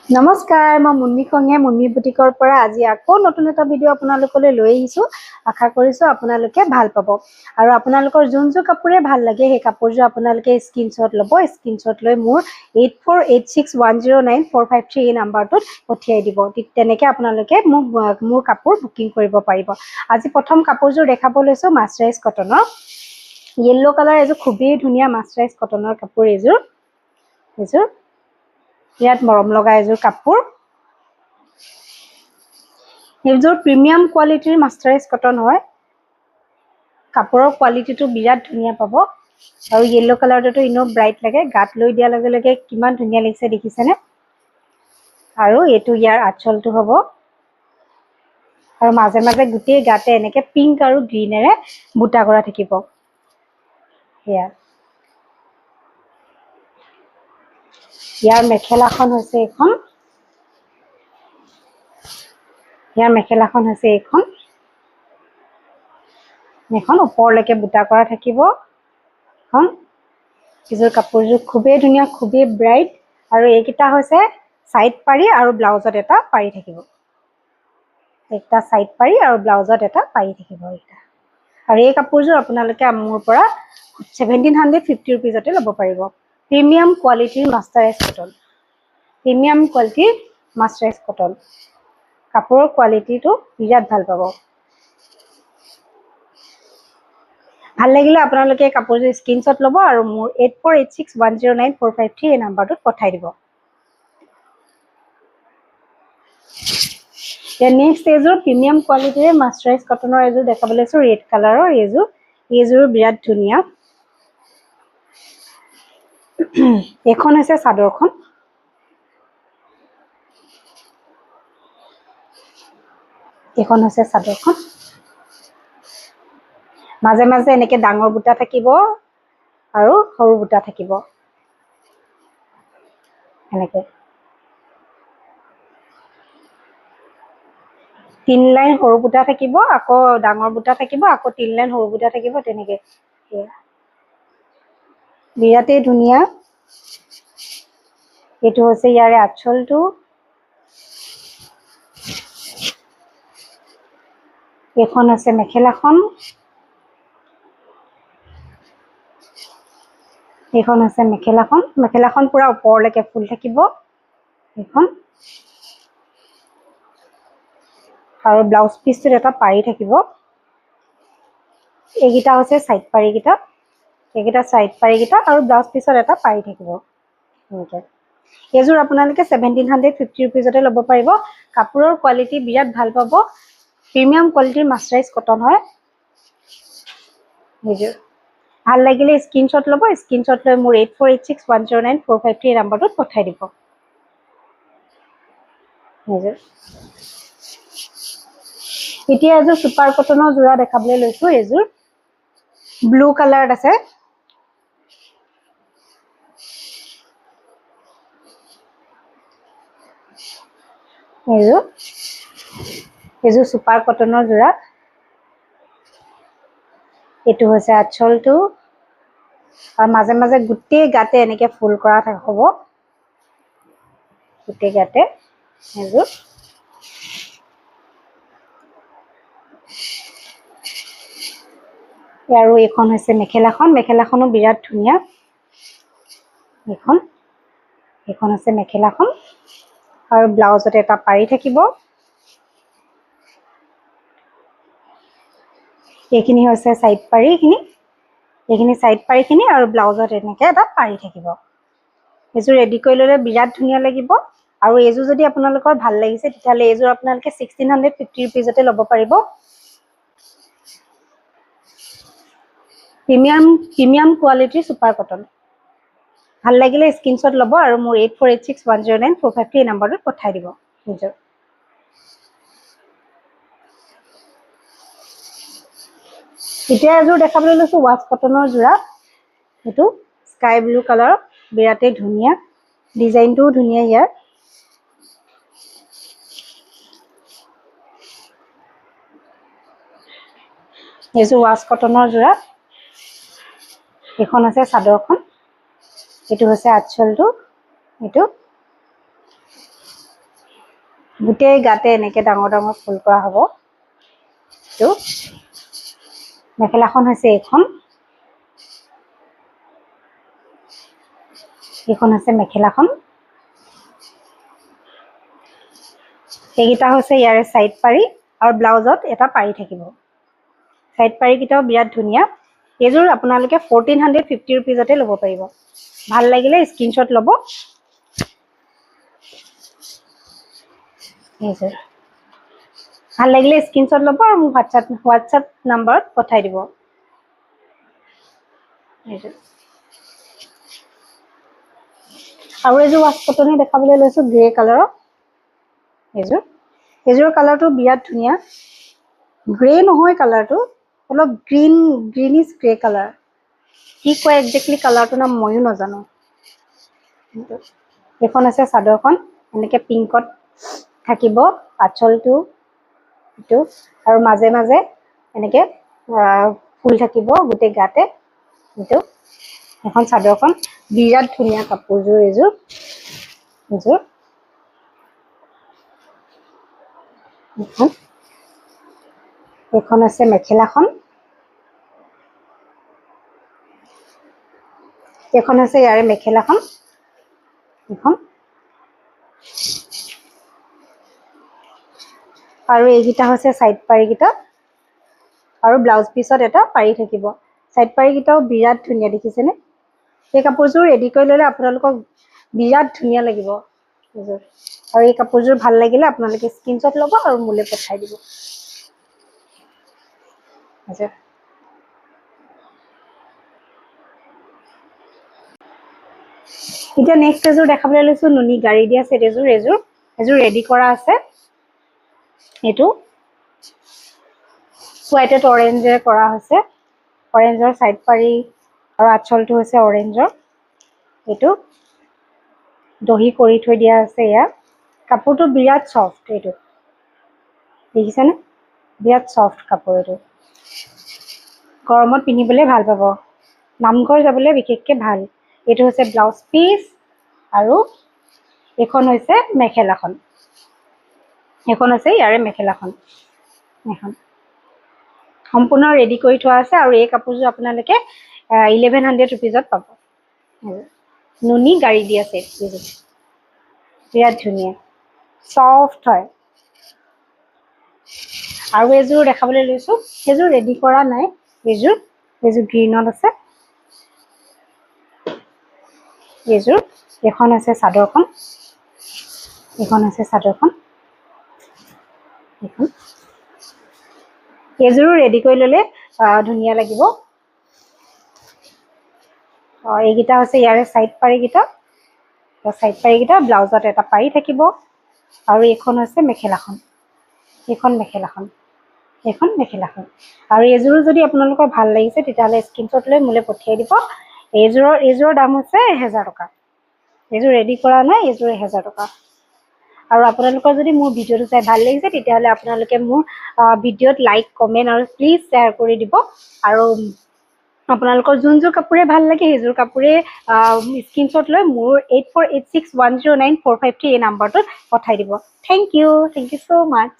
নমস্কাৰ, মই মুন্মি খঙে মুন্মি বুটিকৰ পৰা আজি আকৌ নতুন এটা ভিডিঅ' আপোনালোকলৈ লৈ আহিছোঁ। আশা কৰিছোঁ আপোনালোকে ভাল পাব আৰু আপোনালোকৰ যোনযোৰ কাপোৰে ভাল লাগে সেই কাপোৰযোৰ আপোনালোকে স্ক্ৰীনশ্বট ল'ব। স্ক্ৰীনশ্বট লৈ মোৰ 8486109453 এই নাম্বাৰটোত পঠিয়াই দিব। ঠিক তেনেকৈ আপোনালোকে মোৰ কাপোৰ বুকিং কৰিব পাৰিব। আজি প্ৰথম কাপোৰযোৰ দেখাব লৈছোঁ মাছৰাইজ কটনৰ। য়েল্লো কালাৰ এযোৰ খুবেই ধুনীয়া মাছৰাইজ কটনৰ কাপোৰ। এইযোৰ বিৰাট মৰম লগা এযোৰ কাপোৰ। এইযোৰ প্ৰিমিয়াম কোৱালিটিৰ মাছৰাইজ কটন হয়। কাপোৰৰ কোৱালিটিটো বিৰাট ধুনীয়া পাব আৰু য়েল্লো কালাৰটো এনেও ব্ৰাইট লাগে। গাত লৈ দিয়াৰ লগে লগে কিমান ধুনীয়া লাগিছে দেখিছেনে। আৰু এইটো ইয়াৰ আঁচলটো হ'ব আৰু মাজে মাজে গোটেই গাতে এনেকৈ পিংক আৰু গ্ৰীনেৰে বুটা কৰা থাকিব। সেয়া ইয়াৰ মেখেলাখন হৈছে এইখন। এখন ওপৰলৈকে বুটা কৰা থাকিব। এইযোৰ কাপোৰযোৰ খুবেই ধুনীয়া, খুবেই ব্ৰাইট আৰু এইকেইটা হৈছে ছাইড পাৰি আৰু ব্লাউজত এটা পাৰি থাকিব। এইকেইটা ছাইড পাৰি আৰু ব্লাউজত এটা পাৰি থাকিব এইকেইটা। আৰু এই কাপোৰযোৰ আপোনালোকে মোৰ পৰা 1750 ৰুপিজতে ল'ব পাৰিব। প্ৰিমিয়াম কোৱালিটিৰ মাছৰাইজ কটন। কাপোৰৰ কোৱালিটিটো বিৰাট ভাল পাব। ভাল লাগিলে আপোনালোকে কাপোৰযোৰ স্ক্ৰীনশ্বট ল'ব আৰু মোৰ 8486109453 এই নাম্বাৰটোত পঠাই দিব। নেক্সট এইযোৰ প্ৰিমিয়াম কোৱালিটিৰে মাছৰাইজ কটনৰ এযোৰ দেখাব লৈছোঁ। ৰেড কালাৰৰ এইযোৰো বিৰাট ধুনীয়া। এইখন হৈছে চাদৰখন। মাজে মাজে এনেকৈ ডাঙৰ বুটা থাকিব আৰু সৰু বুটা থাকিব। এনেকৈ 3 লাইন সৰু বুটা থাকিব, আকৌ ডাঙৰ বুটা থাকিব, আকৌ 3 লাইন সৰু বুটা থাকিব। তেনেকৈ বিৰাটেই ধুনীয়া। এইটো হৈছে ইয়াৰে আঁচলটো। এইখন হৈছে মেখেলাখন। মেখেলাখন পুৰা ওপৰলৈকে ফুল থাকিব এইখন। আৰু ব্লাউজ পিচটোত এটা পাৰি থাকিব। এইকেইটা হৈছে ছাইড পাৰিকেইটা। আৰু ব্লাউজ পিচত এটা পাৰি থাকিব। এনেকৈ এইযোৰ আপোনালোকে 1750 ৰুপিজতে ল'ব পাৰিব। কাপোৰৰ কোৱালিটি বিৰাট ভাল পাব। প্ৰিমিয়াম কোৱালিটিৰ মাছৰাইজ কটন হয় এইযোৰ। ভাল লাগিলে স্ক্ৰীনশ্বট ল'ব। স্ক্ৰীনশ্বট লৈ মোৰ 8486109453 এই নাম্বাৰটোত পঠাই দিব। এতিয়া এযোৰ ছুপাৰ কটনৰ যোৰা দেখাবলৈ লৈছোঁ। এইযোৰ ব্লু কালাৰত আছে। এইযোৰ ছুপাৰ কটনৰ যোৰা। এইটো হৈছে আঁচলটো আৰু মাজে মাজে গোটেই গাতে এনেকৈ ফুল কৰা হ'ব। গোটেই গাতে এইযোৰ। আৰু এইখন হৈছে মেখেলাখনো বিৰাট ধুনীয়া। এইখন হৈছে মেখেলাখন আৰু ব্লাউজতে এটা পাৰি থাকিব। এইখিনি হৈছে ছাইড পাৰিখিনি। আৰু ব্লাউজত এনেকৈ এটা পাৰি থাকিব। এইযোৰ ৰেডি কৰি ল'লে বিৰাট ধুনীয়া লাগিব। আৰু এইযোৰ যদি আপোনালোকৰ ভাল লাগিছে তেতিয়াহ'লে এইযোৰ আপোনালোকে 1650 ৰুপিজতে ল'ব পাৰিব। প্ৰিমিয়াম কোৱালিটিৰ ছুপাৰ কটন। ভাল লাগিলে স্ক্ৰীনশ্বট ল'ব আৰু মোৰ 8486109453 এই নাম্বাৰটোত পঠাই দিব নিজৰ। এতিয়া এযোৰ দেখাবলৈ লৈছোঁ ৱাছ কটনৰ যোৰা। এইটো স্কাই ব্লু কালাৰ, বিৰাটেই ধুনীয়া। ডিজাইনটোও ধুনীয়া ইয়াৰ। এইযোৰ ৱাছ কটনৰ যোৰা। এইখন হৈছে চাদৰখন। এইটো হৈছে আঁচলটো। গোটেই গাতে এনেকৈ ডাঙৰ ডাঙৰ ফুল কৰা হ'ব। তো মেখেলাখন হৈছে এইখন হৈছে মেখেলাখন। এইকেইটা হৈছে ইয়াৰে সাইড পাৰি আৰু ব্লাউজত এটা পাৰি থাকিব। সাইড পাৰিকেইটাও বিৰাট ধুনীয়া। এইযোৰ আপোনালোকে 1450 ৰুপিজতে ল'ব পাৰিব। ভাল লাগিলে স্ক্ৰীনশ্বট ল'ব। এইযোৰ ভাল লাগিলে স্ক্ৰীনশ্বট ল'ব আৰু মোক হোৱাটছআপ নাম্বাৰত পঠাই দিব। এইযোৰ আৰু এযোৰ ৱাছ কটনে দেখাবলৈ লৈছোঁ গ্ৰে কালাৰৰ। এইযোৰ কালাৰটো বিৰাট ধুনীয়া। গ্ৰে নহয় কালাৰটো, অলপ গ্ৰীনিছ গ্ৰে কালাৰ। কি কয় একজেক্টলি কালাৰটোৰ নাম ময়ো নাজানো। এইখন আছে চাদৰখন, এনেকৈ পিংকত থাকিব আঁচলটো এইটো, আৰু মাজে মাজে এনেকৈ ফুল থাকিব গোটেই গাতে। এইটো এখন চাদৰখন, বিৰাট ধুনীয়া কাপোৰযোৰ। এইযোৰ এইখন আছে মেখেলাখন। এইখন হৈছে ইয়াৰে মেখেলাখন। এইখন আৰু এইকেইটা হৈছে সাইড পাৰিকেইটা, আৰু ব্লাউজ পিছত এটা পাৰি থাকিব। সাইড পাৰিকেইটাও বিৰাট ধুনীয়া, দেখিছেনে? এই কাপোৰযোৰ ৰেডি কৰি ল'লে আপোনালোকক বিৰাট ধুনীয়া লাগিব এইযোৰ। আৰু এই কাপোৰযোৰ ভাল লাগিলে আপোনালোকে স্ক্ৰীনশ্বট ল'ব আৰু মোলৈ পঠাই দিব। এতিয়া নেক্সট এযোৰ দেখাবলৈ লৈছোঁ নুনি গাড়ী দিয়া ছেট এযোৰ। এযোৰ ৰেডি কৰা আছে। এইটো হোৱাইটত অৰেঞ্জেৰে কৰা হৈছে। অৰেঞ্জৰ সাইড পাৰি আৰু আঁচলটো হৈছে অৰেঞ্জৰ। এইটো দহি কৰি থৈ দিয়া আছে। ইয়াৰ কাপোৰটো বিৰাট ছফ্ট। এইটো দেখিছেনে? বিৰাট ছফ্ট কাপোৰ। এইটো গৰমত পিন্ধিবলৈ ভাল পাব, নামঘৰ যাবলৈ বিশেষকৈ ভাল। এইটো হৈছে ব্লাউজ পিচ আৰু এইখন হৈছে মেখেলাখন। এইখন হৈছে ইয়াৰে মেখেলাখন। এখন সম্পূৰ্ণ ৰেডি কৰি থোৱা আছে আৰু এই কাপোৰযোৰ আপোনালোকে 1100 ৰুপিজত পাব। নুনি গাড়ী দিয়া ছেট। বিৰাট ধুনীয়া, ছফ্ট হয়। আৰু এযোৰ দেখাবলৈ লৈছোঁ, সেইযোৰ ৰেডি কৰা নাই। এইযোৰ গ্ৰীণত আছে। এইখন আছে চাদৰখন। এইযোৰো ৰেডি কৰি ল'লে ধুনীয়া লাগিব। এইকেইটা হৈছে ইয়াৰে সাইড পাৰিকেইটা। ব্লাউজত এটা পাৰি থাকিব। আৰু এইখন হৈছে মেখেলাখন। আৰু এইযোৰো যদি আপোনালোকৰ ভাল লাগিছে তেতিয়াহ'লে স্ক্ৰীনশ্বট লৈ মোলৈ পঠিয়াই দিব। এইযোৰৰ দাম হৈছে 1000 টকা। এইযোৰ ৰেডি কৰা নাই, এইযোৰ 1000 টকা। আৰু আপোনালোকৰ যদি মোৰ ভিডিঅ'টো চাই ভাল লাগিছে তেতিয়াহ'লে আপোনালোকে মোৰ ভিডিঅ'ত লাইক, কমেণ্ট আৰু প্লিজ শ্বেয়াৰ কৰি দিব। আৰু আপোনালোকৰ যোনযোৰ কাপোৰে ভাল লাগে সেইযোৰ কাপোৰে স্ক্ৰীনশ্বট লৈ মোৰ 8486109453 এই নাম্বাৰটোত পঠাই দিব। Thank you so' much.